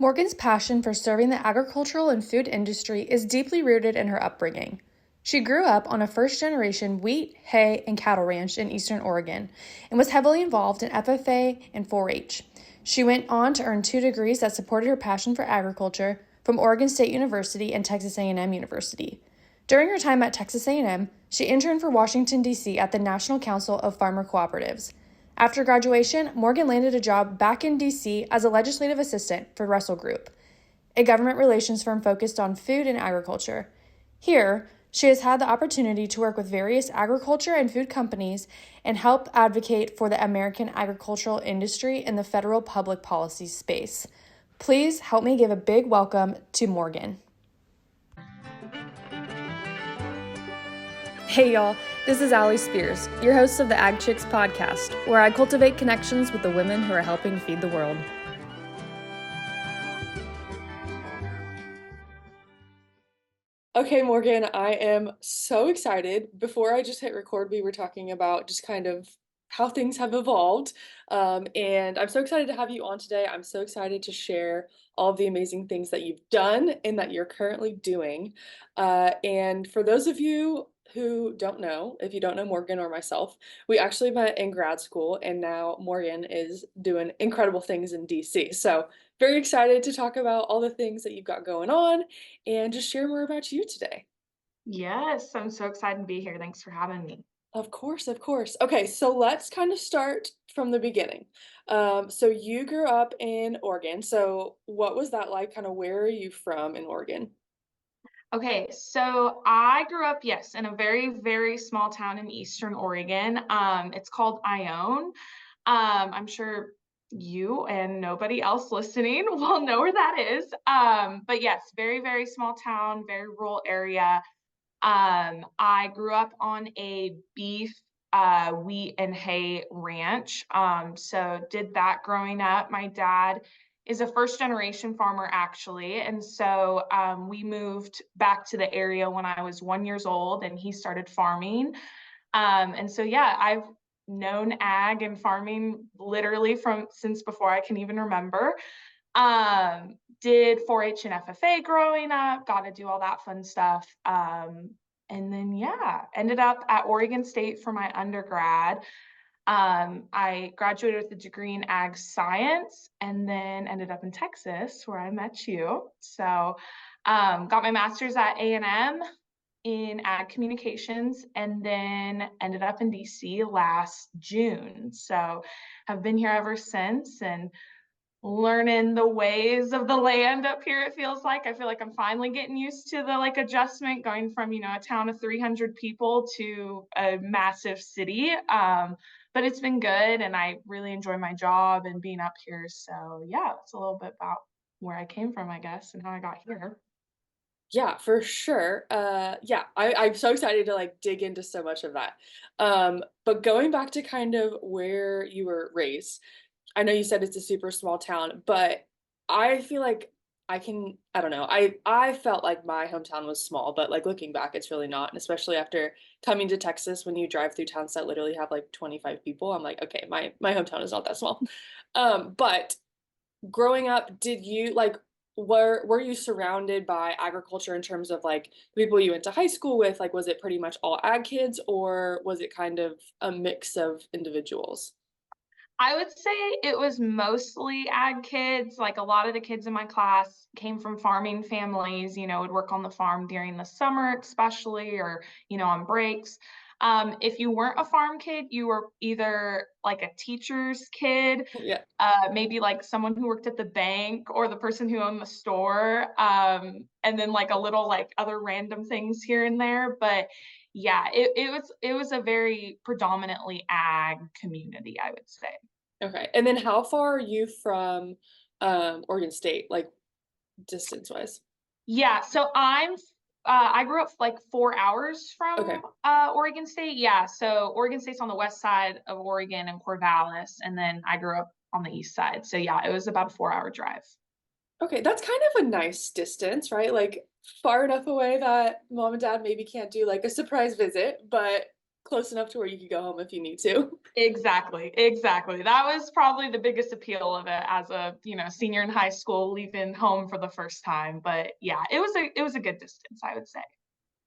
Morgan's passion for serving the agricultural and food industry is deeply rooted in her upbringing. She grew up on a first-generation wheat, hay, and cattle ranch in eastern Oregon and was heavily involved in FFA and 4-H. She went on to earn 2 degrees that supported her passion for agriculture from Oregon State University and Texas A&M University. During her time at Texas A&M, she interned for Washington, D.C. at the National Council of Farmer Cooperatives. After graduation, Morgan landed a job back in D.C. as a legislative assistant for Russell Group, a government relations firm focused on food and agriculture. Here, she has had the opportunity to work with various agriculture and food companies and help advocate for the American agricultural industry in the federal public policy space. Please help me give a big welcome to Morgan. Hey y'all, this is Allie Spears, your host of the Ag Chicks podcast, where I cultivate connections with the women who are helping feed the world. Okay, Morgan, I am so excited. Before I just hit record, we were talking about just kind of how things have evolved. And I'm so excited to have you on today. I'm so excited to share all of the amazing things that you've done and that you're currently doing. And for those of you who don't know, if you don't know Morgan or myself, we actually met in grad school, and now Morgan is doing incredible things in DC. So very excited to talk about all the things that you've got going on and just share more about you today. Yes, I'm so excited to be here. Thanks for having me. Of course, of course. Okay, so let's kind of start from the beginning. So you grew up in Oregon. So what was that like? Kind of where are you from in Oregon? Okay, so I grew up, yes, in a very, very small town in Eastern Oregon. It's called Ione. I'm sure you and nobody else listening will know where that is. But yes, very, very small town, very rural area. I grew up on a beef, wheat, and hay ranch. So did that growing up. My dad is a first generation farmer actually, and so we moved back to the area when I was 1 years old, and he started farming. And so yeah, I've known ag and farming literally from since before I can even remember. Did 4-H and FFA growing up, got to do all that fun stuff. And then yeah, ended up at Oregon State for my undergrad. I graduated with a degree in ag science and then ended up in Texas where I met you. So got my master's at A&M in ag communications and then ended up in DC last June. So have been here ever since and learning the ways of the land up here. It feels like I feel like I'm finally getting used to the like adjustment going from a town of 300 people to a massive city. But it's been good and I really enjoy my job and being up here. So yeah, it's a little bit about where I came from, I guess, and how I got here. Yeah, for sure. Yeah, I'm so excited to like dig into so much of that. But going back to kind of where you were raised, I know you said it's a super small town, but I feel like I don't know. I felt like my hometown was small, but like looking back, it's really not. And especially after coming to Texas, when you drive through towns that literally have like 25 people, I'm like, okay, my hometown is not that small. But growing up, did you like were you surrounded by agriculture in terms of like the people you went to high school with? Like, was it pretty much all ag kids, or was it kind of a mix of individuals? I would say it was mostly ag kids. Like a lot of the kids in my class came from farming families, would work on the farm during the summer, especially, or, on breaks. If you weren't a farm kid, you were either like a teacher's kid, Yeah. maybe like someone who worked at the bank or the person who owned the store, and then like a little like other random things here and there. But yeah, it was a very predominantly ag community, I would say. Okay. And then how far are you from Oregon State, like distance wise? Yeah, so I grew up like 4 hours from Okay. Oregon State. Yeah, so Oregon State's on the west side of Oregon and Corvallis, and then I grew up on the east side. So yeah, it was about a 4 hour drive. Okay, that's kind of a nice distance, right? Like far enough away that mom and dad maybe can't do like a surprise visit, but close enough to where you could go home if you need to. Exactly, exactly. That was probably the biggest appeal of it as a, senior in high school, leaving home for the first time. But yeah, it was a good distance, I would say.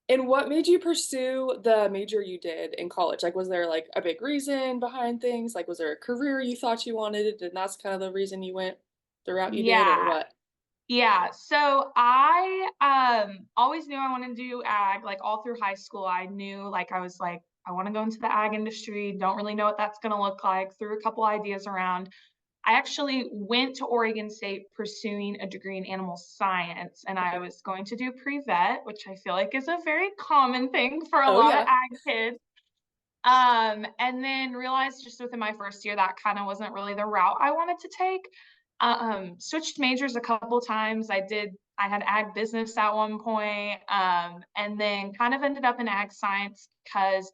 And what made you pursue the major you did in college? Like, was there like a big reason behind things? Like, was there a career you thought you wanted, and that's kind of the reason you went the route you did, or Yeah, what? yeah. So I always knew I wanted to do ag, like all through high school. I knew like I was like, I want to go into the ag industry. Don't really know what that's gonna look like. Threw a couple ideas around. I actually went to Oregon State pursuing a degree in animal science, and I Okay. was going to do pre-vet, which I feel like is a very common thing for a Oh lot of yeah. ag kids. And then realized just within my first year that kind of wasn't really the route I wanted to take. Switched majors a couple times. I had ag business at one point, and then kind of ended up in ag science because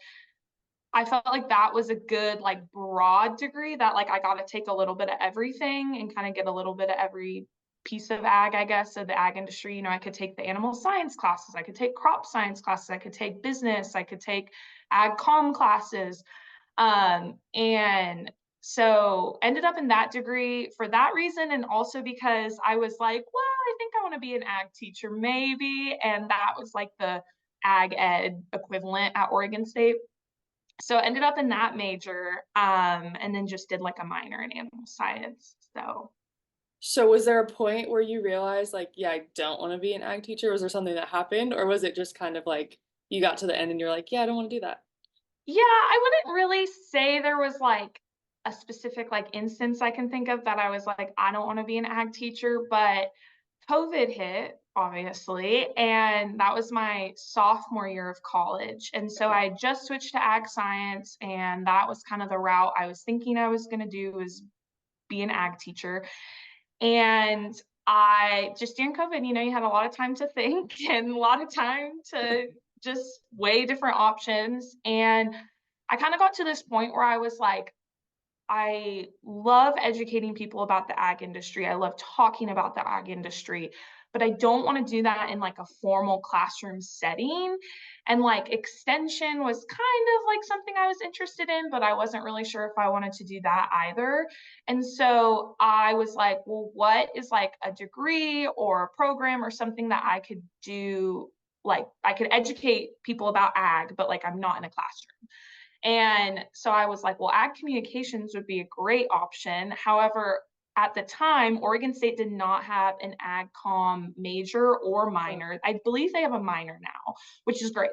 I felt like that was a good like broad degree that like I got to take a little bit of everything and kind of get a little bit of every piece of ag, I guess, of the ag industry. I could take the animal science classes, I could take crop science classes, I could take business, I could take ag com classes. And so ended up in that degree for that reason. And also because I was like, well, I think I want to be an ag teacher, maybe. And that was like the ag ed equivalent at Oregon State. So I ended up in that major, and then just did like a minor in animal science. So So was there a point where you realized like, yeah, I don't want to be an ag teacher? Was there something that happened, or was it just kind of like you got to the end and you're like, yeah, I don't want to do that? yeah, I wouldn't really say there was like a specific like instance I can think of that I was like, I don't want to be an ag teacher, but COVID hit, obviously, and that was my sophomore year of college. And so Okay. I just switched to ag science, and that was kind of the route I was thinking I was going to do was be an ag teacher. And I just during COVID, you had a lot of time to think and a lot of time to just weigh different options. And I kind of got to this point where I was like, I love educating people about the ag industry. I love talking about the ag industry, but I don't want to do that in like a formal classroom setting. And like extension was kind of like something I was interested in, but I wasn't really sure if I wanted to do that either. And so I was like, well, what is like a degree or a program or something that I could do? Like I could educate people about ag, but like I'm not in a classroom. And so I was like, well, ag communications would be a great option. However, at the time, Oregon State did not have an ag com major or Oh. minor. I believe they have a minor now, which is great.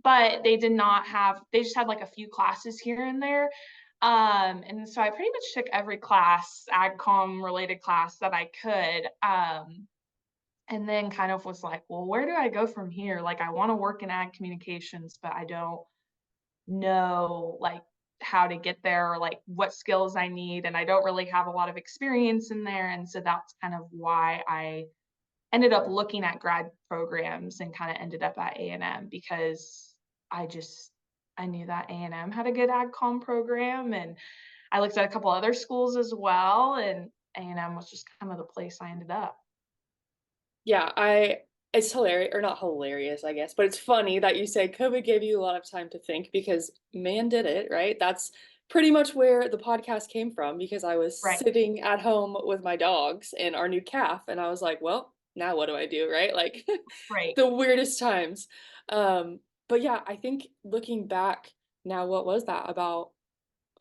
But they did not have, they just had like a few classes here and there. And so I pretty much took every class, ag com related class that I could. And then kind of was like, well, where do I go from here? Like, I want to work in ag communications, but I don't know like how to get there or like what skills I need. And I don't really have a lot of experience in there. And so that's kind of why I ended up looking at grad programs and kind of ended up at A&M because I just I knew that A&M had a good ag com program, and I looked at a couple other schools as well, and A&M was just kind of the place I ended up. Yeah, it's hilarious, or not hilarious, I guess, but it's funny that you say COVID gave you a lot of time to think because man did it, right? That's pretty much where the podcast came from because I was Right, sitting at home with my dogs and our new calf, and I was like, well, now what do I do, right? Like right, the weirdest times. But yeah, I think looking back now, what was that about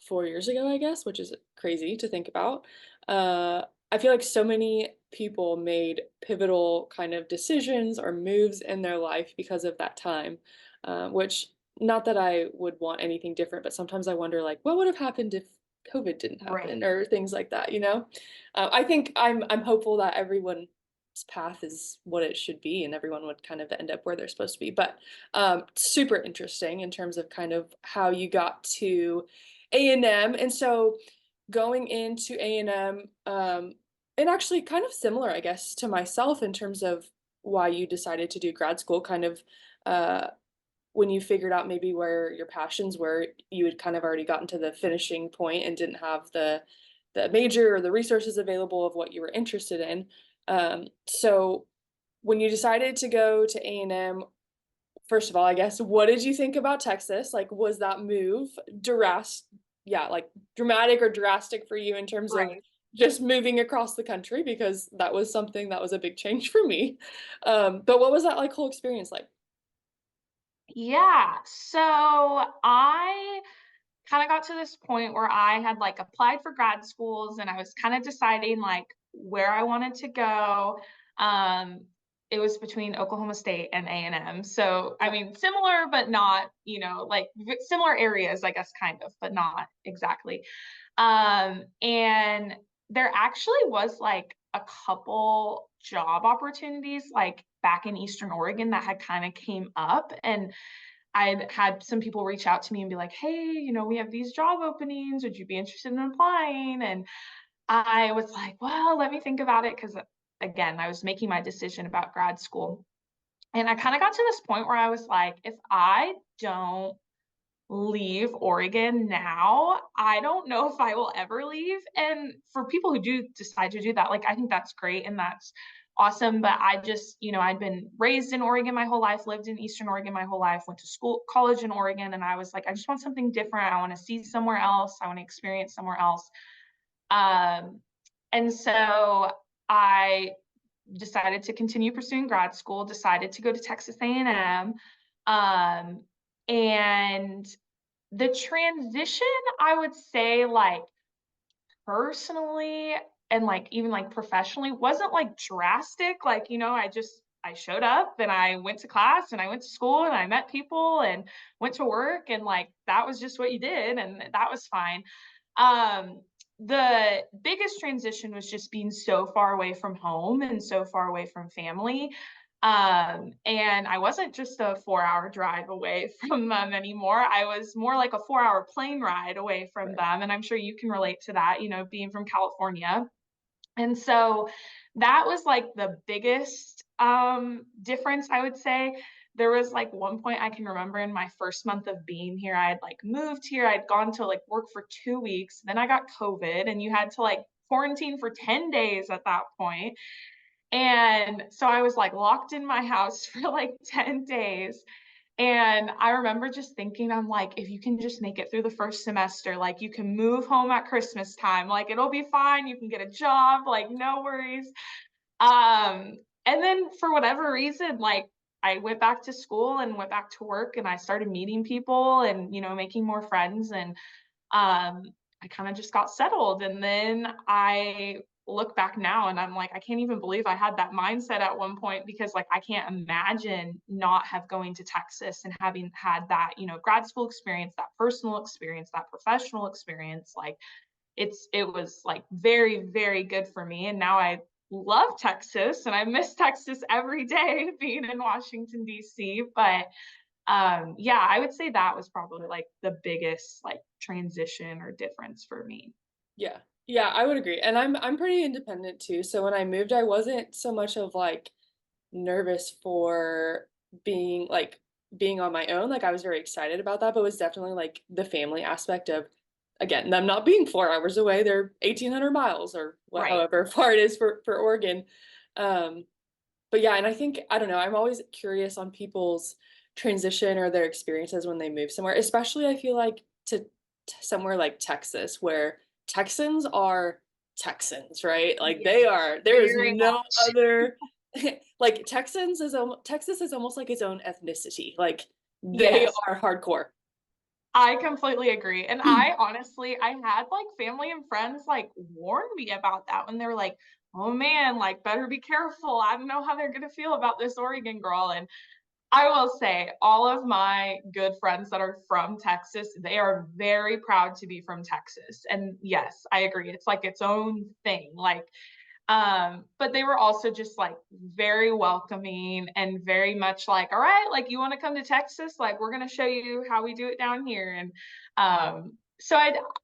4 years ago, I guess, which is crazy to think about. I feel like so many people made pivotal kind of decisions or moves in their life because of that time, which not that I would want anything different, but sometimes I wonder like what would have happened if COVID didn't right, happen or things like that, you know? I think I'm hopeful that everyone's path is what it should be and everyone would kind of end up where they're supposed to be. But super interesting in terms of kind of how you got to A&M. And so going into A&M, and actually kind of similar, I guess, to myself in terms of why you decided to do grad school, kind of uh, when you figured out maybe where your passions were, you had kind of already gotten to the finishing point and didn't have the major or the resources available of what you were interested in. So when you decided to go to A&M, first of all, I guess, what did you think about Texas? Like, was that move yeah, like dramatic or drastic for you in terms of Right. just moving across the country? Because that was something that was a big change for me. But what was that like whole experience like? Yeah. So I kind of got to this point where I had like applied for grad schools and I was kind of deciding like where I wanted to go. Um, it was between Oklahoma State and A&M. So, I Okay. mean, similar, but not, like similar areas, I guess, kind of, but not exactly. And there actually was like a couple job opportunities like back in Eastern Oregon that had kind of came up. And I'd had some people reach out to me and be like, hey, we have these job openings. Would you be interested in applying? And I was like, well, let me think about it. Cause again, I was making my decision about grad school. And I kind of got to this point where I was like, if I don't leave Oregon now, I don't know if I will ever leave. And for people who do decide to do that, like I think that's great and that's awesome. But I just, I'd been raised in Oregon my whole life, lived in Eastern Oregon my whole life, went to school, college in Oregon, and I was like, I just want something different. I want to see somewhere else. I want to experience somewhere else. Um, and so I decided to continue pursuing grad school, decided to go to Texas A&M. And the transition, I would say, like personally and like even like professionally, wasn't like drastic. Like, I showed up and I went to class and I went to school and I met people and went to work and like that was just what you did and that was fine. Um, the biggest transition was just being so far away from home and so far away from family. And I wasn't just a 4 hour drive away from them anymore. I was more like a 4 hour plane ride away from Right. them. And I'm sure you can relate to that, being from California. And so that was like the biggest difference, I would say. There was like one point I can remember in my first month of being here, I had like moved here, I'd gone to like work for 2 weeks, then I got COVID, and you had to like quarantine for 10 days at that point. And so I was like locked in my house for like 10 days. And I remember just thinking, I'm like, if you can just make it through the first semester, like you can move home at Christmas time, like it'll be fine. You can get a job, like no worries. And then for whatever reason, like I went back to school and went back to work and I started meeting people and, making more friends. And um, I kind of just got settled. And then I look back now and I'm like, I can't even believe I had that mindset at one point because like I can't imagine not have going to Texas and having had that, grad school experience, that personal experience, that professional experience. Like it was like very, very good for me. And now I love Texas and I miss Texas every day being in Washington, DC. But yeah, I would say that was probably like the biggest like transition or difference for me. Yeah. Yeah, I would agree. And I'm pretty independent too. So when I moved, I wasn't so much of like nervous for being on my own. Like I was very excited about that, but it was definitely like the family aspect of again, them not being 4 hours away. They're 1,800 miles or what, Right. however far it is for Oregon. Um, but yeah, and I think I don't know, I'm always curious on people's transition or their experiences when they move somewhere, especially I feel like to somewhere like Texas where Texans are Texans, right? Like they Yes, are, there is very no much. other like Texas is almost like its own ethnicity. Like they Yes, are hardcore. I completely agree. And I honestly, I had like family and friends like warn me about that when they were like, oh man, like better be careful. I don't know how they're gonna feel about this Oregon girl. And I will say, all of my good friends that are from Texas, they are very proud to be from Texas. And yes, I agree. It's like its own thing. Like, but they were also just like very welcoming and very much like, all right, like you want to come to Texas? Like, we're gonna show you how we do it down here. And so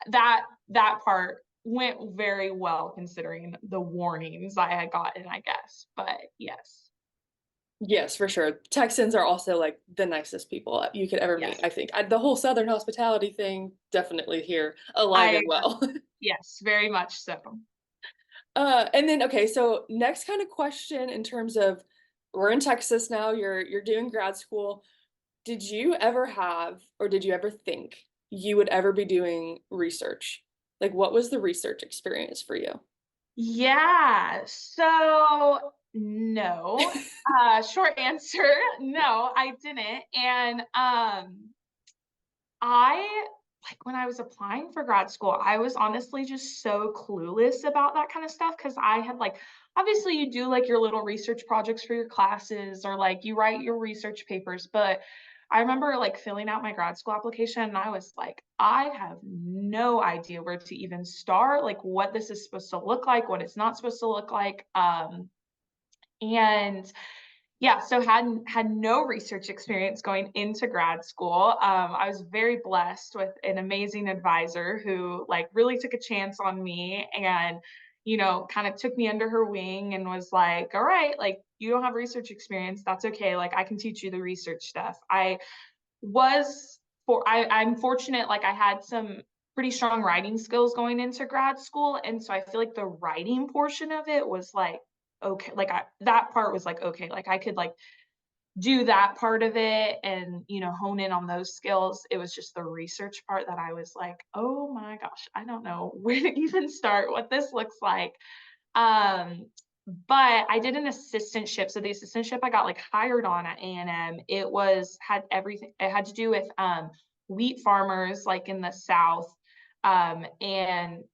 that part went very well considering the warnings I had gotten, I guess. But yes, Yes, for sure. Texans are also like the nicest people you could ever meet, yes. I think. The whole Southern hospitality thing, definitely here, alive I and well. Yes, very much so. And then okay, so next kind of question in terms of we're in Texas now, you're doing grad school. Did you ever have, or did you ever think you would ever be doing research? Like, what was the research experience for you? Yeah. So no. Short answer, no, I didn't. And I like when I was applying for grad school, I was honestly just so clueless about that kind of stuff because I had like obviously you do like your little research projects for your classes or like you write your research papers, but I remember like filling out my grad school application and I was like, I have no idea where to even start, like what this is supposed to look like, what it's not supposed to look like. And yeah, so had no research experience going into grad school. I was very blessed with an amazing advisor who like really took a chance on me and kind of took me under her wing and was like, "All right, like you don't have research experience, that's okay. Like I can teach you the research stuff." Was I'm fortunate, like I had some pretty strong writing skills going into grad school, and so I feel like the writing portion of it was like okay, like that part was like okay, like I could like do that part of it and hone in on those skills. It was just the research part that I was like, oh my gosh, I don't know where to even start, what this looks like. um but I did an assistantship. So the assistantship I got like hired on at A&M, had everything. It had to do with wheat farmers like in the South, and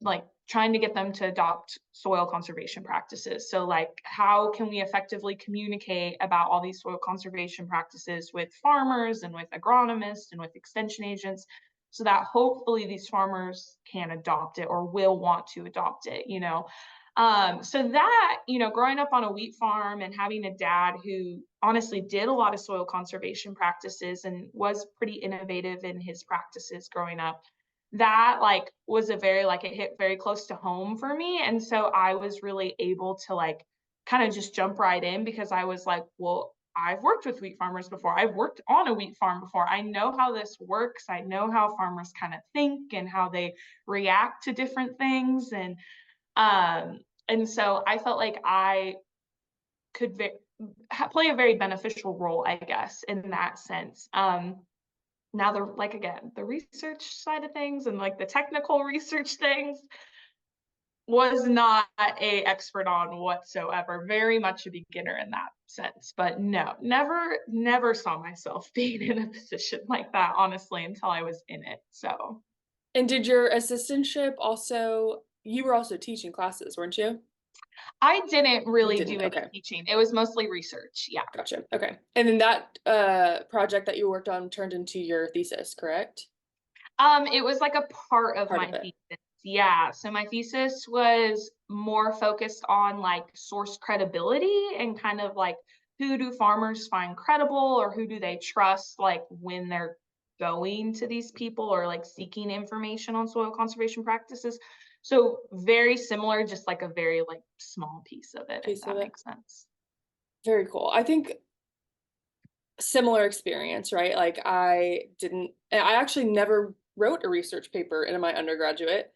like trying to get them to adopt soil conservation practices. So like how can we effectively communicate about all these soil conservation practices with farmers and with agronomists and with extension agents so that hopefully these farmers can adopt it or will want to adopt it. So that, growing up on a wheat farm and having a dad who honestly did a lot of soil conservation practices and was pretty innovative in his practices growing up, that like was a very like it hit very close to home for me. And so I was really able to like kind of just jump right in because I was like, well, I've worked with wheat farmers before. I've worked on a wheat farm before. I know how this works. I know how farmers kind of think and how they react to different things. And so I felt like I could play a very beneficial role, I guess, in that sense. Now the like again, the research side of things and like the technical research things was not a expert on whatsoever. Very much a beginner in that sense. But no, never saw myself being in a position like that, honestly, until I was in it. So And did your assistantship also, you were also teaching classes, weren't you? I didn't You really didn't. do any Okay. teaching. It was mostly research. Yeah. Gotcha. Okay. And then that project that you worked on turned into your thesis, correct? It was like a part of Part of my it. thesis. Yeah. So my thesis was more focused on like source credibility and kind of like who do farmers find credible or who do they trust like when they're going to these people or like seeking information on soil conservation practices. So very similar, just like a very like small piece of it, if Piece of that it. makes sense. Very cool. I think similar experience, right? Like I actually never wrote a research paper in my undergraduate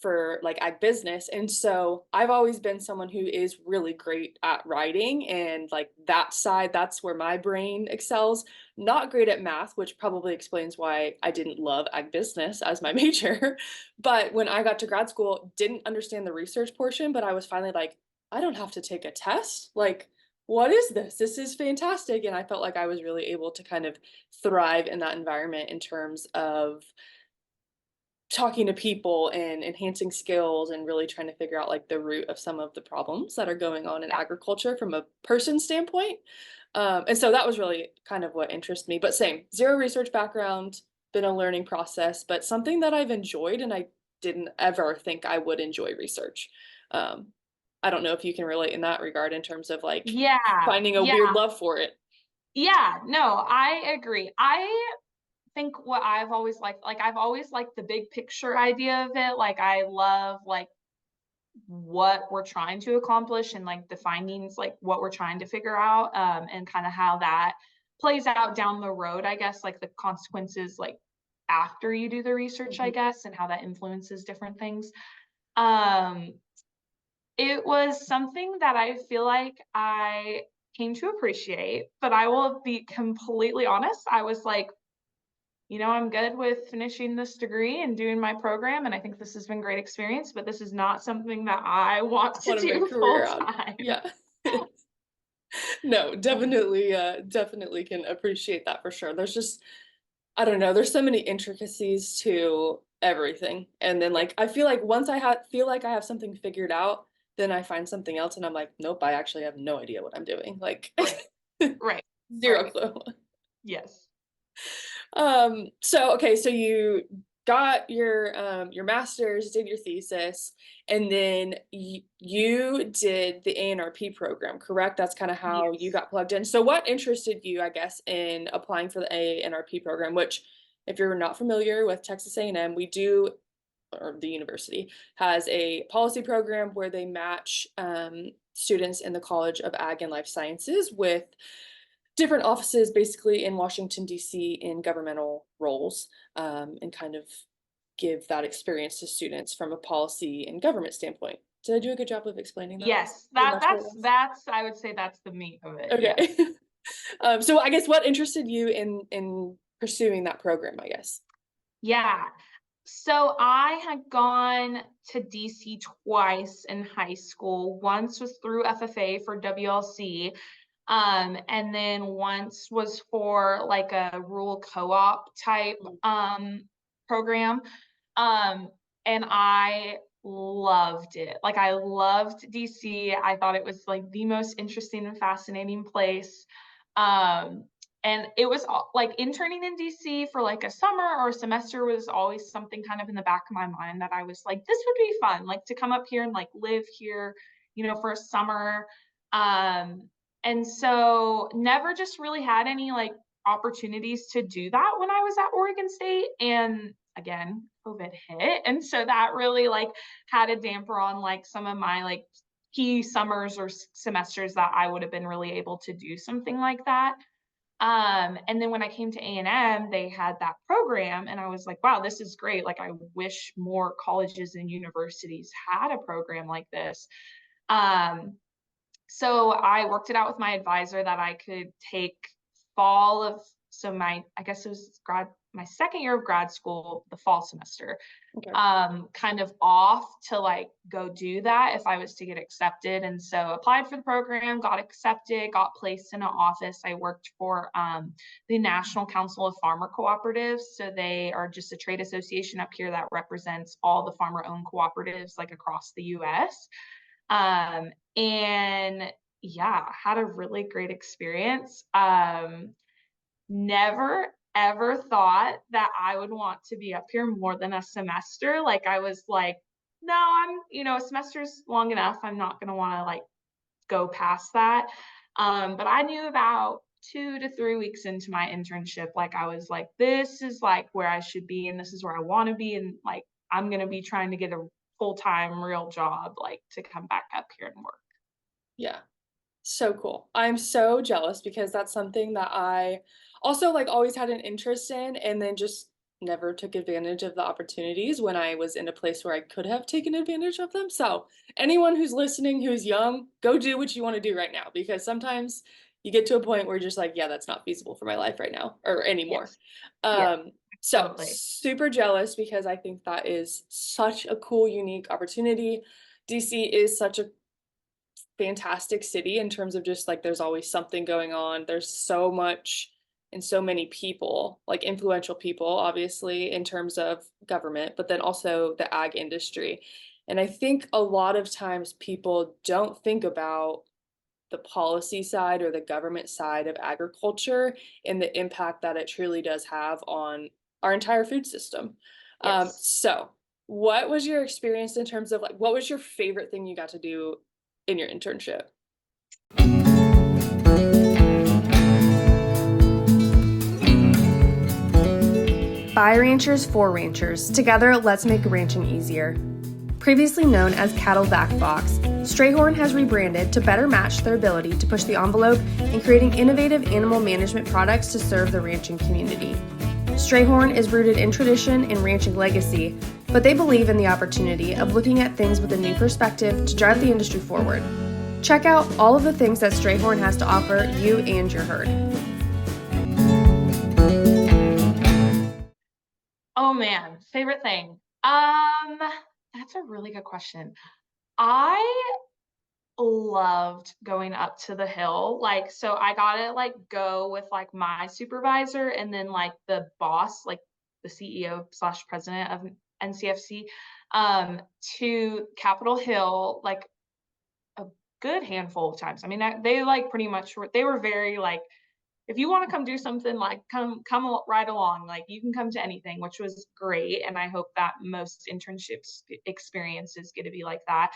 for like ag business. And so I've always been someone who is really great at writing and like that side, that's where my brain excels. Not great at math, which probably explains why I didn't love ag business as my major. But when I got to grad school, didn't understand the research portion, but I was finally like, I don't have to take a test. Like what is this? This is fantastic. And I felt like I was really able to kind of thrive in that environment in terms of talking to people and enhancing skills and really trying to figure out like the root of some of the problems that are going on in Yeah. agriculture from a person standpoint. And so that was really kind of what interests me. But same, zero research background, been a learning process, but something that I've enjoyed and I didn't ever think I would enjoy research. Um, I don't know if you can relate in that regard in terms of like Yeah. finding a weird Yeah. love for it. Yeah. No, I agree. I think what I've always liked the big picture idea of it. Like I love like what we're trying to accomplish and like the findings, like what we're trying to figure out, and kind of how that plays out down the road, I guess, like the consequences like after you do the research, I Mhm. guess, and how that influences different things. Um, it was something that I feel like I came to appreciate. But I will be completely honest, I was like, I'm good with finishing this degree and doing my program, and I think this has been great experience, but this is not something that I want to Want to make do a career full out of. time. Yeah. No, definitely can appreciate that for sure. There's just, I don't know, there's so many intricacies to everything. And then like I feel like once feel like I have something figured out, then I find something else and I'm like, nope, I actually have no idea what I'm doing. Like Right. zero Right. clue. Yes. So okay, so you got your master's, did your thesis, and then you did the ANRP program, correct? That's kind of how you Yes. got plugged in. So what interested you, I guess, in applying for the ANRP program, which if you're not familiar with Texas A&M, we do, or the university has a policy program where they match students in the College of Ag and Life Sciences with different offices basically in Washington, D.C. in governmental roles, and kind of give that experience to students from a policy and government standpoint. Did I do a good job of explaining that? Yes. Pretty much what it was? That's I would say that's the meat of it. Yes. Okay. So I guess what interested you in pursuing that program, I guess? Yeah. So I had gone to DC twice in high school. Once was through FFA for WLC. And then once was for like a rural co-op type program. And I loved it. Like I loved DC. I thought it was like the most interesting and fascinating place. Um, and it was like interning in DC for like a summer or a semester was always something kind of in the back of my mind that I was like, this would be fun, like to come up here and like live here, for a summer. And so never just really had any like opportunities to do that when I was at Oregon State. And again, COVID hit. And so that really like had a damper on like some of my like key summers or semesters that I would have been really able to do something like that. And then when I came to A&M, they had that program and I was like, wow, this is great. Like I wish more colleges and universities had a program like this. So I worked it out with my advisor that I could take fall of, I guess it was my second year of grad school, the fall semester, Okay. kind of off to like go do that if I was to get accepted. And so applied for the program, got accepted, got placed in an office. I worked for the National Council of Farmer Cooperatives. So they are just a trade association up here that represents all the farmer-owned cooperatives like across the US. And yeah, had a really great experience. Never ever thought that I would want to be up here more than a semester. Like I was like, no, a semester's long enough. I'm not going to want to like go past that. But I knew about 2 to 3 weeks into my internship, like I was like, this is like where I should be. And this is where I want to be. And like, I'm going to be trying to get a full-time real job, like to come back up here and work. Yeah. So cool. I'm so jealous because that's something that I also like always had an interest in and then just never took advantage of the opportunities when I was in a place where I could have taken advantage of them. So anyone who's listening who's young, go do what you want to do right now because sometimes you get to a point where you're just like, yeah, that's not feasible for my life right now or anymore. Yes. So Totally. super jealous because I think that is such a cool, unique opportunity. DC is such a fantastic city in terms of just like there's always something going on. There's so much and so many people, like influential people, obviously, in terms of government, but then also the ag industry. And I think a lot of times people don't think about the policy side or the government side of agriculture and the impact that it truly does have on our entire food system. Yes. So what was your experience in terms of like, what was your favorite thing you got to do in your internship? By ranchers for ranchers. Together, let's make ranching easier. Previously known as Cattle Back Box, Strayhorn has rebranded to better match their ability to push the envelope in creating innovative animal management products to serve the ranching community. Strayhorn is rooted in tradition and ranching legacy, but they believe in the opportunity of looking at things with a new perspective to drive the industry forward. Check out all of the things that Strayhorn has to offer you and your herd. Oh man, favorite thing. That's a really good question. I loved going up to the hill. Like, so I got to like go with like my supervisor and then like the boss, like the CEO slash president of NCFC, to Capitol Hill, like a good handful of times. I mean, they like pretty much they were very like, if you want to come do something, like come right along, like you can come to anything, which was great. And I hope that most internships experiences get to be like that.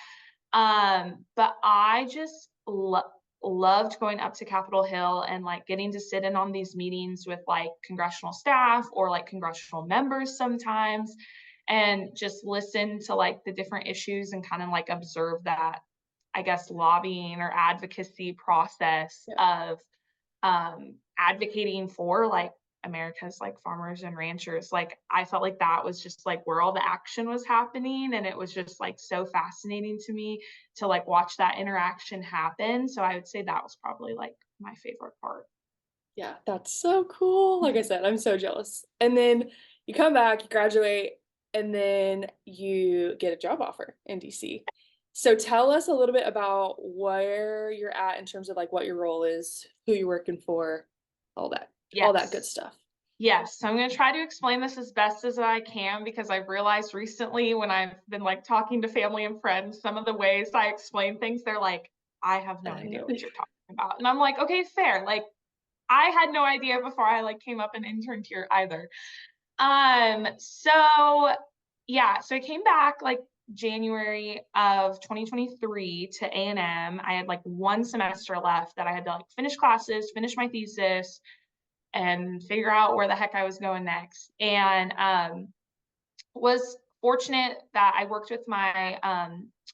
But I just loved going up to Capitol Hill and like getting to sit in on these meetings with like congressional staff or like congressional members sometimes, and just listen to like the different issues and kind of like observe that, I guess, lobbying or advocacy process of advocating for like America's like farmers and ranchers. Like I felt like that was just like where all the action was happening, and it was just like so fascinating to me to like watch that interaction happen. So I would say that was probably like my favorite part. Yeah, that's so cool. Like I said, I'm so jealous. And then you come back, you graduate, and then you get a job offer in DC. So tell us a little bit about where you're at in terms of like what your role is, who you're working for, all that good Yes. stuff. Yes, so I'm going to try to explain this as best as I can, because I've realized recently when I've been like talking to family and friends, some of the ways I explain things, they're like, I have no idea what you're talking about. And I'm like, okay, fair. Like I had no idea before I like came up and interned here either. So yeah, so I came back like January of 2023 to A&M. I had like one semester left that I had to like finish classes, finish my thesis, and figure out where the heck I was going next. And was fortunate that I worked with my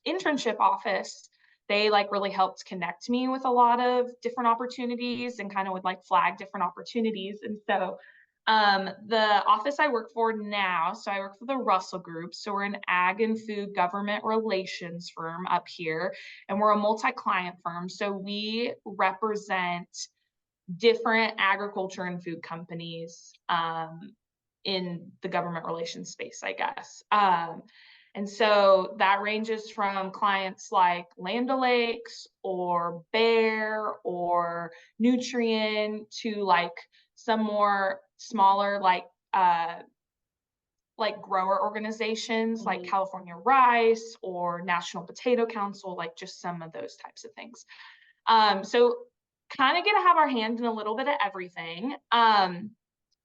internship office. They like really helped connect me with a lot of different opportunities and kind of would like flag different opportunities. And so the office I work for now, so I work for the Russell Group. So we're an ag and food government relations firm up here, and we're a multi-client firm. So we represent different agriculture and food companies in the government relations space, I guess. And so that ranges from clients like Land O'Lakes or Bayer or Nutrien to like some more smaller like grower organizations like California Rice or National Potato Council, like just some of those types of things. So kind of get to have our hand in a little bit of everything.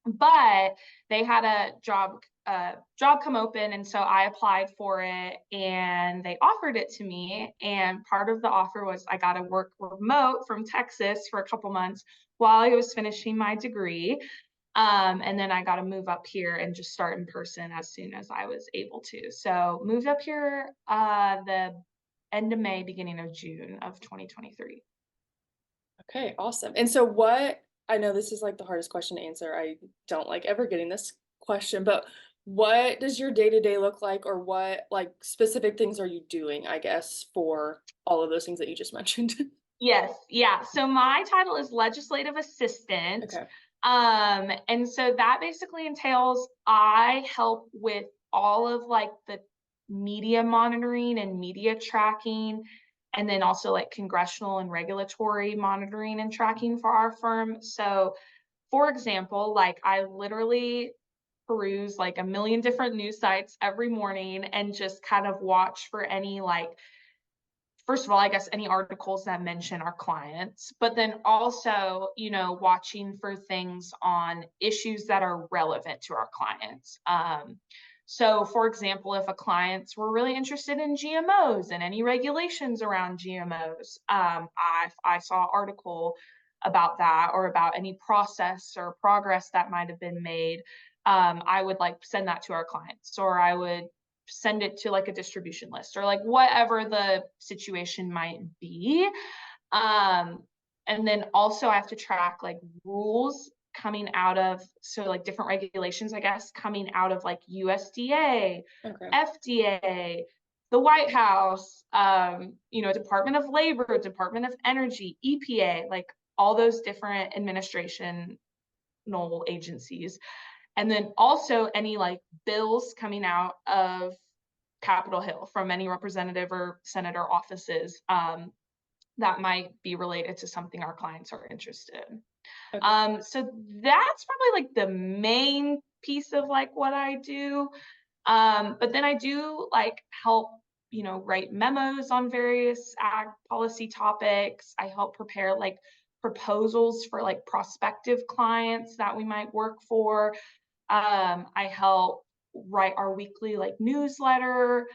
But they had a job come open, and so I applied for it and they offered it to me. And part of the offer was I got to work remote from Texas for a couple months while I was finishing my degree. And then I got to move up here and just start in person as soon as I was able to. So moved up here the end of May, beginning of June of 2023. Okay, awesome. And so what, I know this is like the hardest question to answer. I don't like ever getting this question, but what does your day-to-day look like, or what like specific things are you doing, I guess, for all of those things that you just mentioned? Yes, yeah. So my title is legislative assistant. Okay. And so that basically entails I help with all of like the media monitoring and media tracking, and then also like congressional and regulatory monitoring and tracking for our firm. So, for example, like I literally peruse like a million different news sites every morning and just kind of watch for any like, first of all, I guess any articles that mention our clients, but then also, watching for things on issues that are relevant to our clients. So, for example, if a clients were really interested in GMOs and any regulations around GMOs, I saw an article about that, or about any process or progress that might have been made. I would like send that to our clients, or I would send it to like a distribution list, or like whatever the situation might be. And then also I have to track like rules coming out of, so like different regulations, I guess, coming out of like USDA, Okay. FDA, the White House, Department of Labor, Department of Energy, EPA, like all those different administrational agencies. And then also any like bills coming out of Capitol Hill from any representative or senator offices that might be related to something our clients are interested in. Okay. So that's probably like the main piece of like what I do. But then I do like help, write memos on various ag policy topics. I help prepare like proposals for like prospective clients that we might work for. I help write our weekly like newsletter.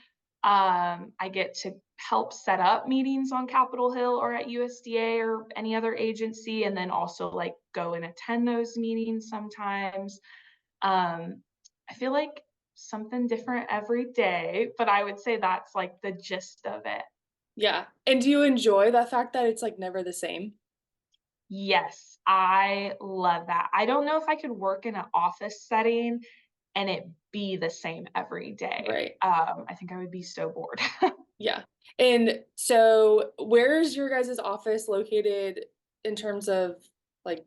I get to help set up meetings on Capitol Hill or at USDA or any other agency, and then also like go and attend those meetings sometimes. I feel like something different every day, but I would say that's like the gist of it. Yeah. And do you enjoy the fact that it's like never the same? Yes, I love that. I don't know if I could work in an office setting and it be the same every day. Right. I think I would be so bored. Yeah. And so where's your guys' office located in terms of like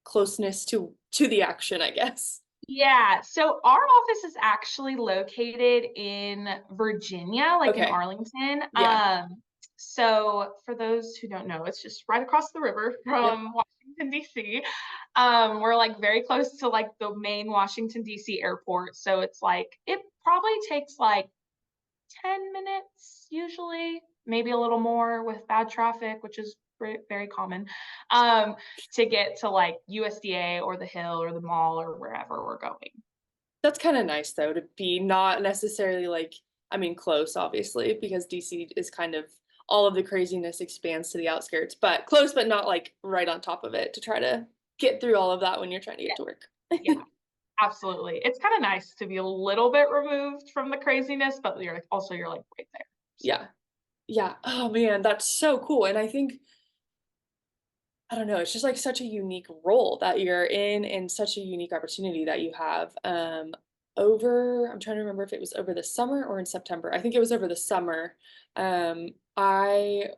closeness to the action, I guess? Yeah, so our office is actually located in Virginia, like in Okay. Arlington. Yeah. So for those who don't know, it's just right across the river Yep. from Washington, D.C. We're like very close to like the main Washington, D.C. airport. So it's like it probably takes like 10 minutes usually, maybe a little more with bad traffic, which is very common, to get to like USDA or the Hill or the mall or wherever we're going. That's kind of nice though to be not necessarily like, I mean, close obviously because DC is kind of all of the craziness expands to the outskirts, but close but not like right on top of it to try to get through all of that when you're trying to Yeah, get to work. yeah, absolutely. It's kind of nice to be a little bit removed from the craziness, but you're like right there. So Yeah. Yeah. Oh man, that's so cool. And I think I don't know, it's just like such a unique role that you're in and such a unique opportunity that you have. I'm trying to remember if it was over the summer or in September. I think it was over the summer. I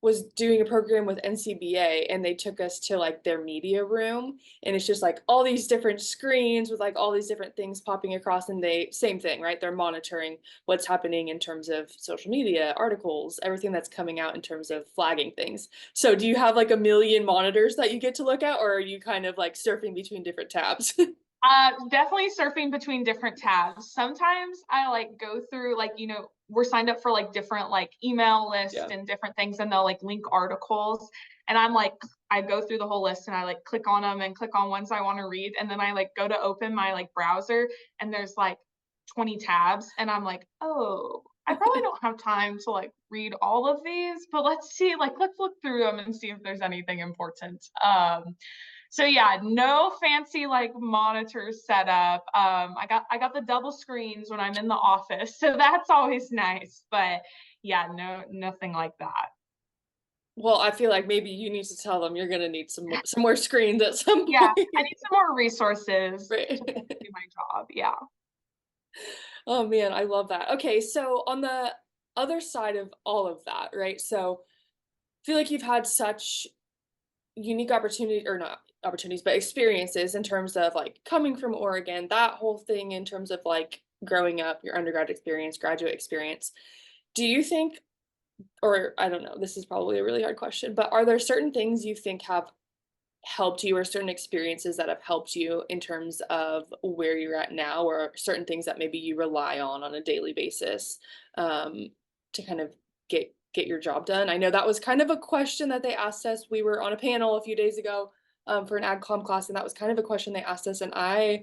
was doing a program with NCBA and they took us to like their media room and it's just like all these different screens with like all these different things popping across and they same thing, right? They're monitoring what's happening in terms of social media, articles, everything that's coming out in terms of flagging things. So do you have like a million monitors that you get to look at or are you kind of like surfing between different tabs? definitely surfing between different tabs. Sometimes I like go through like, we're signed up for like different like email lists Yeah. and different things and they'll like link articles. And I'm like, I go through the whole list and I like click on them and click on ones I want to read. And then I like go to open my like browser and there's like 20 tabs. And I'm like, oh, I probably don't have time to like read all of these, but let's see, like, let's look through them and see if there's anything important. So yeah, no fancy like monitors set up. I got the double screens when I'm in the office, so that's always nice. But yeah, no, nothing like that. Well, I feel like maybe you need to tell them you're gonna need some more screens at some Yeah, point. I need some more resources to Right. do my job. Yeah. Oh man, I love that. Okay, so on the other side of all of that, right? So I feel like you've had such unique opportunity or not opportunities, but experiences in terms of like coming from Oregon, that whole thing in terms of like growing up, your undergrad experience, graduate experience. Do you think, or I don't know, this is probably a really hard question, but are there certain things you think have helped you or certain experiences that have helped you in terms of where you're at now or certain things that maybe you rely on a daily basis to kind of get your job done? I know that was kind of a question that they asked us. We were on a panel a few days ago for an ag comm class and that was kind of a question they asked us and I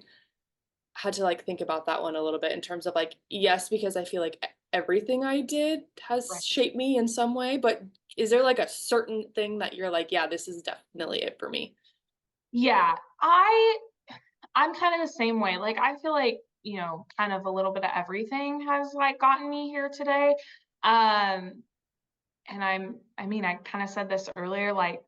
had to like think about that one a little bit in terms of like yes because I feel like everything I did Right. has shaped me in some way, but is there like a certain thing that you're like, yeah, this is definitely it for me? Yeah, I'm kind of the same way. Like I feel like, kind of a little bit of everything has like gotten me here today. Um, and I mean, I kind of said this earlier, like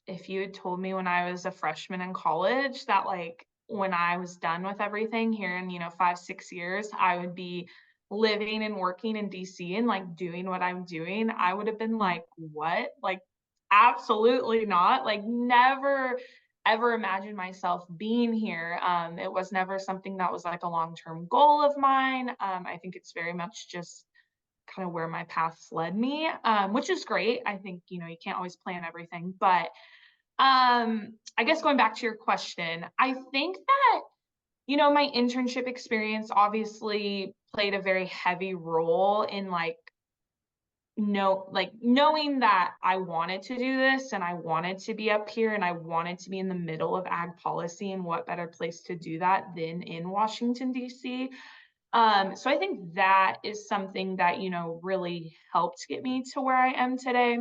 if you had told me when I was a freshman in college that like when I was done with everything here in, 5, 6 years, I would be living and working in DC and like doing what I'm doing, I would have been like, what? Like, absolutely not. Like, never ever imagined myself being here. It was never something that was like a long-term goal of mine. I think it's very much just kind of where my paths led me, which is great. I think, you know, you can't always plan everything, but I guess going back to your question, I think that, you know, my internship experience obviously played a very heavy role in like knowing that I wanted to do this and I wanted to be up here and I wanted to be in the middle of ag policy, and what better place to do that than in Washington, DC. So I think that is something that, you know, really helped get me to where I am today.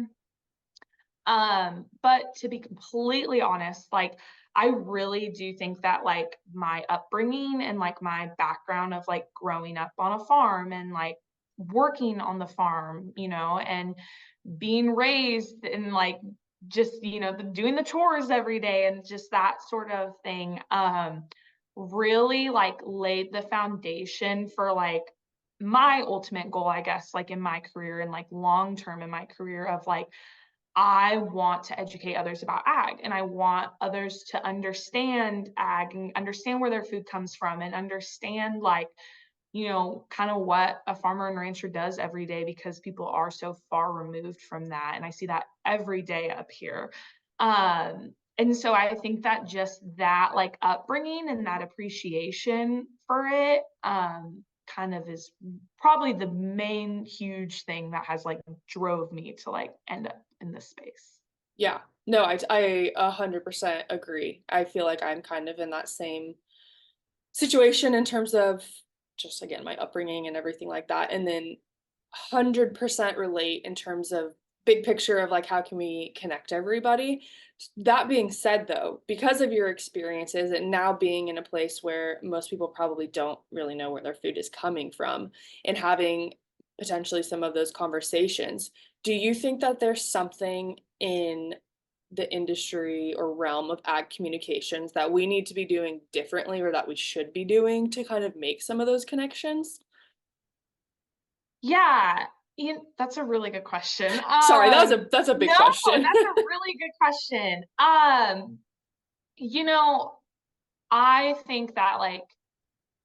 But to be completely honest, like I really do think that like my upbringing and like my background of like growing up on a farm and like working on the farm, you know, and being raised and like just, you know, doing the chores every day and just that sort of thing, really like laid the foundation for like my ultimate goal, I guess, like in my career and like long term in my career of like I want to educate others about ag, and I want others to understand ag and understand where their food comes from and understand like, you know, kind of what a farmer and rancher does every day, because people are so far removed from that. And I see that every day up here. And so I think that just that like upbringing and that appreciation for it, kind of is probably the main huge thing that has like drove me to like end up in this space. Yeah. No, I 100% agree. I feel like I'm kind of in that same situation in terms of just again my upbringing and everything like that, and then 100% relate in terms of big picture of like how can we connect everybody. That being said though, because of your experiences and now being in a place where most people probably don't really know where their food is coming from and having potentially some of those conversations, do you think that there's something in the industry or realm of ag communications that we need to be doing differently or that we should be doing to kind of make some of those connections? Yeah, that's a really good question. Sorry, that's a big No, question. that's a really good question. You know, I think that like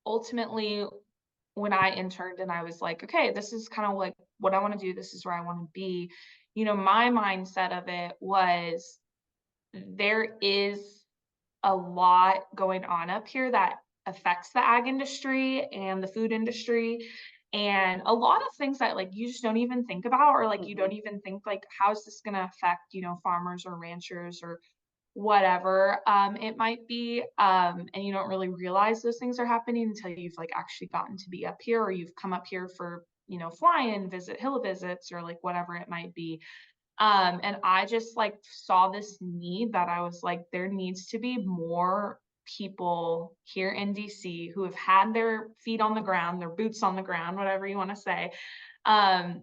ultimately when I interned and I was like, okay, this is kind of like what I want to do, this is where I want to be. You know, my mindset of it was there is a lot going on up here that affects the ag industry and the food industry, and a lot of things that like you just don't even think about, or like you don't Mhm. even think like how is this going to affect, you know, farmers or ranchers or whatever it might be, and you don't really realize those things are happening until you've like actually gotten to be up here, or you've come up here for, you know, fly-in visit hill visits or like whatever it might be. And I just like saw this need that I was like, there needs to be more people here in DC who have had their feet on the ground, their boots on the ground, whatever you want to say, um,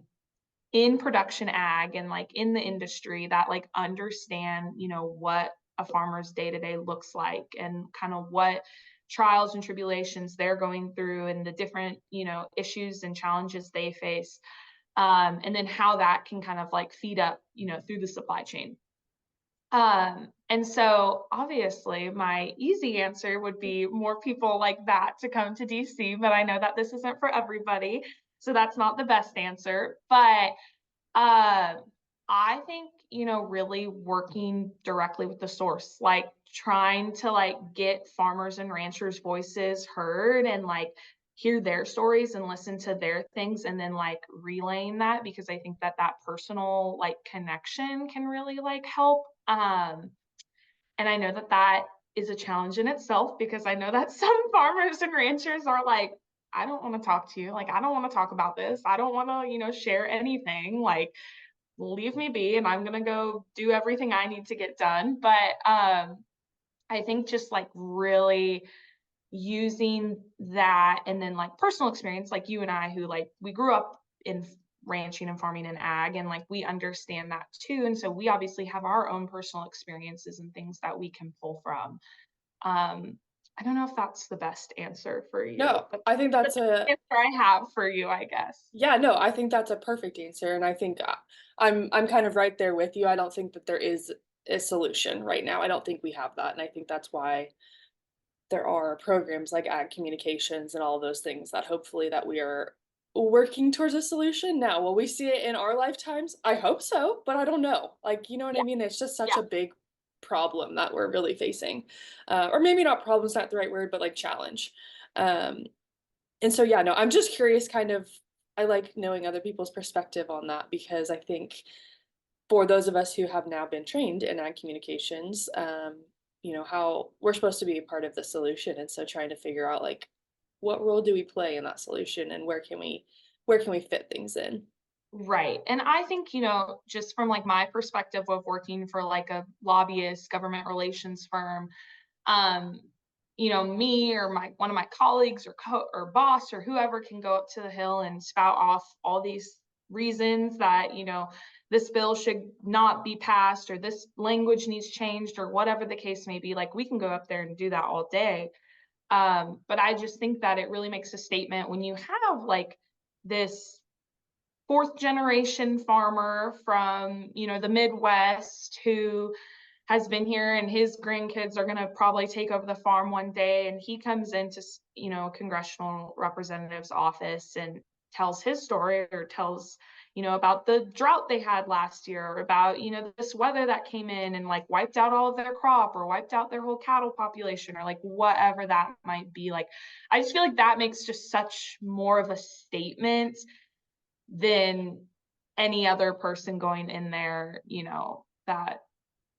in production ag and like in the industry that like understand, you know, what a farmer's day to day looks like and kind of what trials and tribulations they're going through and the different, you know, issues and challenges they face, and then how that can kind of like feed up, you know, through the supply chain. And so obviously my easy answer would be more people like that to come to DC, but I know that this isn't for everybody. So that's not the best answer. But uh, I think, you know, really working directly with the source, like trying to like get farmers and ranchers' voices heard and like hear their stories and listen to their things, and then like relaying that, because I think that that personal like connection can really like help. And I know that that is a challenge in itself, because I know that some farmers and ranchers are like, I don't want to talk to you. Like, I don't want to talk about this. I don't want to, you know, share anything. Like, leave me be, and I'm gonna go do everything I need to get done. But I think just like really using that, and then like personal experience, like you and I, who like we grew up in ranching and farming and ag, and like we understand that too. And so we obviously have our own personal experiences and things that we can pull from. Um, I don't know if that's the best answer for you, No, but I think that's that's the a answer I have for you, I guess. yeah, no, I think that's a perfect answer, and I think I'm kind of right there with you. I don't think that there is a solution right now. I don't think we have that, and I think that's why there are programs like ag communications and all of those things that hopefully that we are working towards a solution. Now, will we see it in our lifetimes? I hope so, but I don't know. Like, you know what I Yeah, mean? It's just such yeah. a big problem that we're really facing. Or maybe not problem's not the right word, but like challenge. Um, and so, yeah, no, I'm just curious kind of, I like knowing other people's perspective on that because I think for those of us who have now been trained in ag communications, how we're supposed to be a part of the solution. And so trying to figure out like what role do we play in that solution and where can we fit things in? Right. And I think, just from like my perspective of working for like a lobbyist government relations firm, um, me or my one of my colleagues or or boss or whoever can go up to the hill and spout off all these reasons that, this bill should not be passed or this language needs changed or whatever the case may be. Like we can go up there and do that all day. But I just think that it really makes a statement when you have like this fourth generation farmer from, the Midwest who has been here and his grandkids are going to probably take over the farm one day, and he comes into, congressional representative's office and tells his story or tells, about the drought they had last year or about, this weather that came in and like wiped out all of their crop or wiped out their whole cattle population or like whatever that might be. Like I just feel like that makes just such more of a statement than any other person going in there, that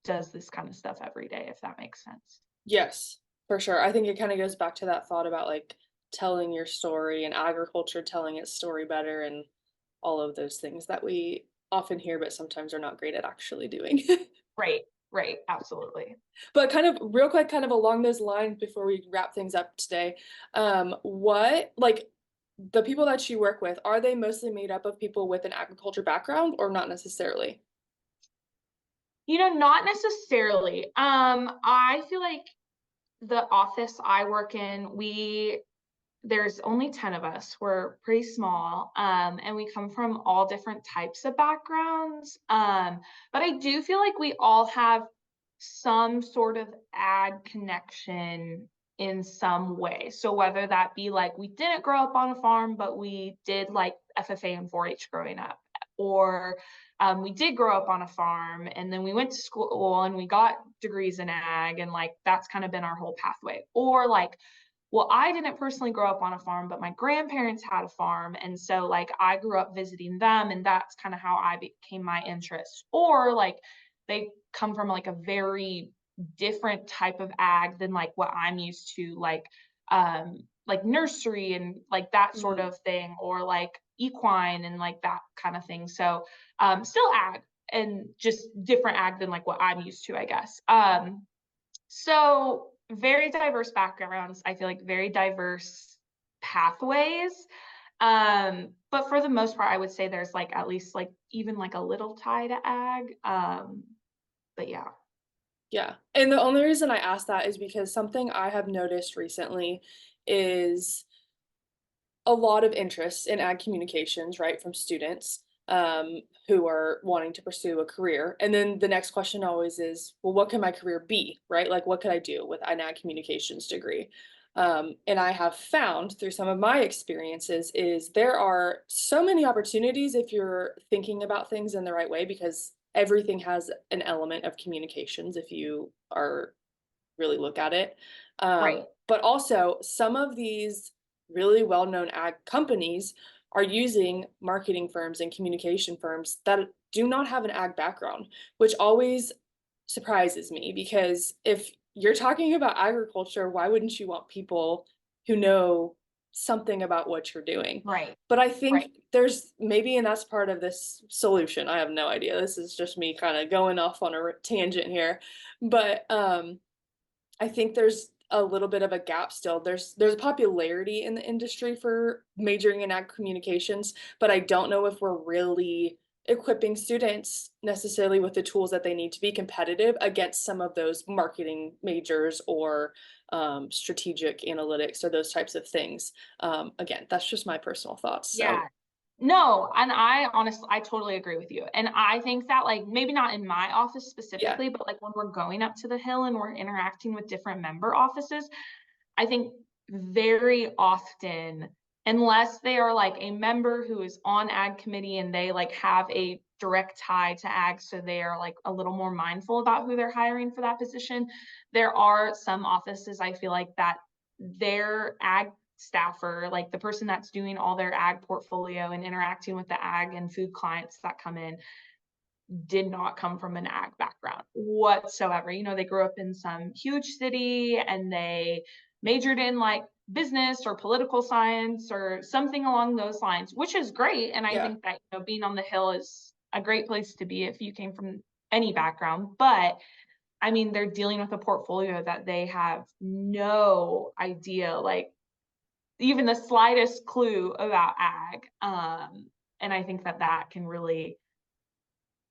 does this kind of stuff every day, if that makes sense. Yes, for sure. I think it kind of goes back to that thought about like telling your story and agriculture telling its story better and all of those things that we often hear, but sometimes are not great at actually doing. Right, right, absolutely. But kind of real quick, kind of along those lines before we wrap things up today, what like the people that you work with, are they mostly made up of people with an agriculture background or not necessarily? Not necessarily. I feel like the office I work in, there's only 10 of us. We're pretty small. And we come from all different types of backgrounds. But I do feel like we all have some sort of ag connection in some way. So whether that be like we didn't grow up on a farm, but we did like FFA and 4-H growing up, or we did grow up on a farm and then we went to school and we got degrees in ag, and like that's kind of been our whole pathway. Or like, well, I didn't personally grow up on a farm, but my grandparents had a farm. And so, like, I grew up visiting them, and that's kind of how I became my interest. Or, like, they come from like a very different type of ag than like what I'm used to, like nursery and like that sort Mhm. of thing, or like equine and like that kind of thing. So, still ag and just different ag than like what I'm used to, I guess. So very diverse backgrounds. I feel like very diverse pathways. But for the most part, I would say there's like at least like even like a little tie to ag. But yeah. Yeah. And the only reason I ask that is because something I have noticed recently is a lot of interest in ag communications, right, from students who are wanting to pursue a career. And then the next question always is, well, what can my career be, right? Like, what could I do with an ag communications degree? And I have found through some of my experiences is there are so many opportunities if you're thinking about things in the right way, because everything has an element of communications if you are really look at it. Right. But also, some of these really well known ag companies are using marketing firms and communication firms that do not have an ag background, which always surprises me because if you're talking about agriculture, why wouldn't you want people who know something about what you're doing? Right. But I Right. think there's maybe, and that's part of this solution. I have no idea. This is just me kind of going off on a tangent here. But I think there's a little bit of a gap still. There's a popularity in the industry for majoring in ag communications, but I don't know if we're really equipping students necessarily with the tools that they need to be competitive against some of those marketing majors or strategic analytics or those types of things. Again, that's just my personal thoughts. So Yeah. No, and I honestly, I totally agree with you. And I think that like maybe not in my office yeah, specifically, but like when we're going up to the Hill and we're interacting with different member offices, I think very often, unless they are like a member who is on ag committee and they like have a direct tie to ag, so they are like a little more mindful about who they're hiring for that position, there are some offices I feel like that their ag staffer, like the person that's doing all their ag portfolio and interacting with the ag and food clients that come in, did not come from an ag background whatsoever. You know, they grew up in some huge city and they majored in like business or political science or something along those lines, which is great. And I yeah, think that, you know, being on the Hill is a great place to be if you came from any background. But I mean, they're dealing with a portfolio that they have no idea, like even the slightest clue about ag. And I think that that can really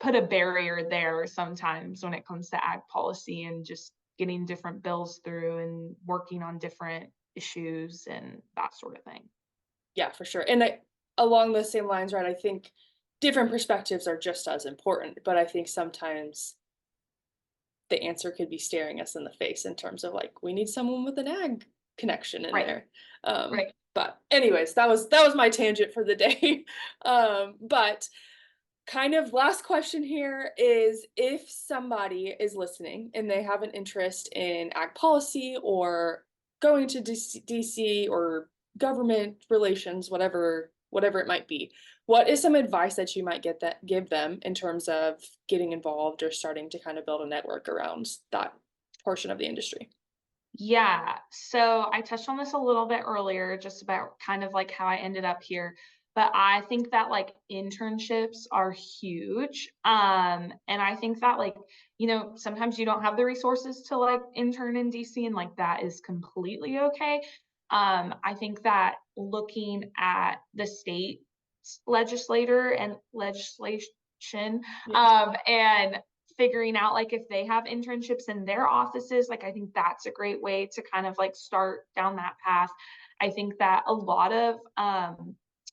put a barrier there sometimes when it comes to ag policy and just getting different bills through and working on different issues and that sort of thing. yeah, for sure. And along those same lines, right? I think different perspectives are just as important, but I think sometimes the answer could be staring us in the face in terms of like we need someone with an ag connection in Right, there. right. But anyways, that was my tangent for the day. But kind of last question here is if somebody is listening and they have an interest in ag policy or going to DC or government relations, whatever it might be, what is some advice that you might give them in terms of getting involved or starting to kind of build a network around that portion of the industry? Yeah. So I touched on this a little bit earlier, just about kind of like how I ended up here. But I think that like internships are huge. And I think that like, you know, sometimes you don't have the resources to like intern in DC and like that is completely okay. I think that looking at the state legislator and legislation, Yeah, and figuring out like if they have internships in their offices, like I think that's a great way to kind of like start down that path. I think that a lot of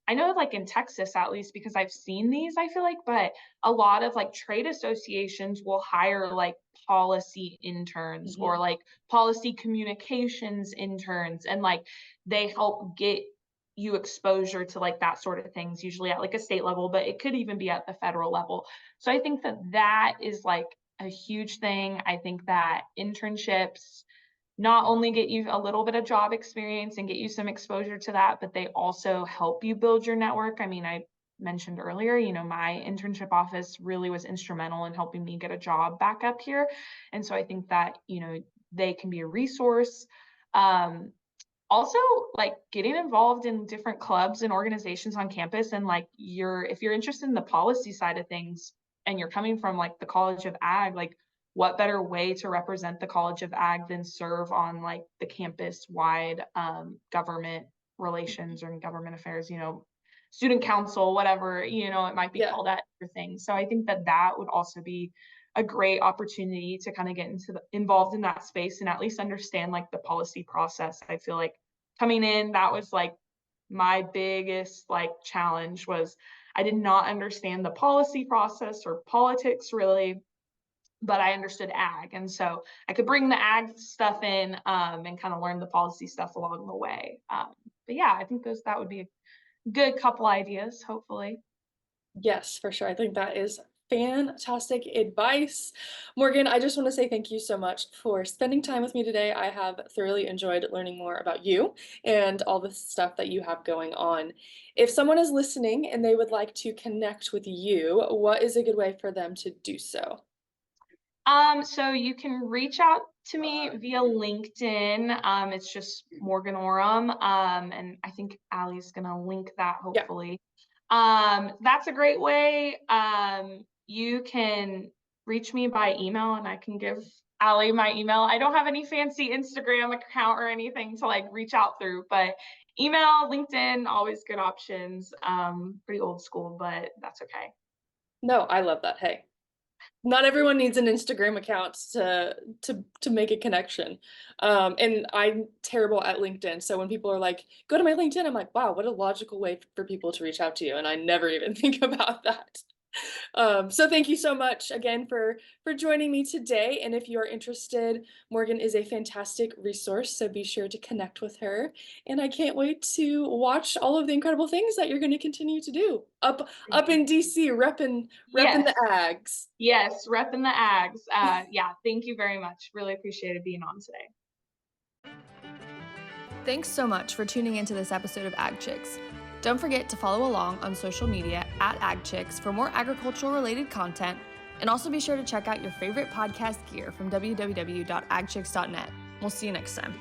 I know like in Texas at least because I've seen these, I feel like, but a lot of like trade associations will hire like policy interns or hmm, like policy communications interns, and like they help get you exposure to like that sort of things, usually at like a state level, but it could even be at the federal level. So I think that that is like a huge thing. I think that internships not only get you a little bit of job experience and get you some exposure to that, but they also help you build your network. I mean, I mentioned earlier, you know, my internship office really was instrumental in helping me get a job back up here. And so I think that, you know, they can be a resource. Also, like getting involved in different clubs and organizations on campus, and like you're if you're interested in the policy side of things and you're coming from like the College of Ag, like what better way to represent the College of Ag than serve on like the campus wide government relations or government affairs, you know, student council, whatever, you know, it might be yeah. called that thing. So I think that that would also be a great opportunity to kind of get involved in that space and at least understand like the policy process. I feel like coming in, that was like my biggest like challenge was I did not understand the policy process or politics really, but I understood ag. And so I could bring the ag stuff in and kind of learn the policy stuff along the way. But yeah, I think that would be a good couple ideas, hopefully. Yes, for sure. I think that is fantastic advice. Morgan, I just want to say thank you so much for spending time with me today. I have thoroughly enjoyed learning more about you and all the stuff that you have going on. If someone is listening and they would like to connect with you, what is a good way for them to do so? So you can reach out to me via LinkedIn. It's just Morgan Orem. And I think Allie's gonna link that Yeah. hopefully. That's a great way. You can reach me by email and I can give Allie my email. I don't have any fancy Instagram account or anything to like reach out through, but email, LinkedIn, always good options. Pretty old school, but that's okay. No, I love that. Hey, not everyone needs an Instagram account to make a connection. And I'm terrible at LinkedIn. So when people are like, go to my LinkedIn, I'm like, wow, what a logical way for people to reach out to you. And I never even think about that. So thank you so much again for joining me today. And if you are interested, Morgan is a fantastic resource, so be sure to connect with her. And I can't wait to watch all of the incredible things that you're going to continue to do up in DC, repping Yes. the Ags. Yes, repping the Ags. Yeah, thank you very much. Really appreciated being on today. Thanks so much for tuning into this episode of Ag Chicks. Don't forget to follow along on social media at Ag Chicks for more agricultural related content, and also be sure to check out your favorite podcast gear from www.agchicks.net. We'll see you next time.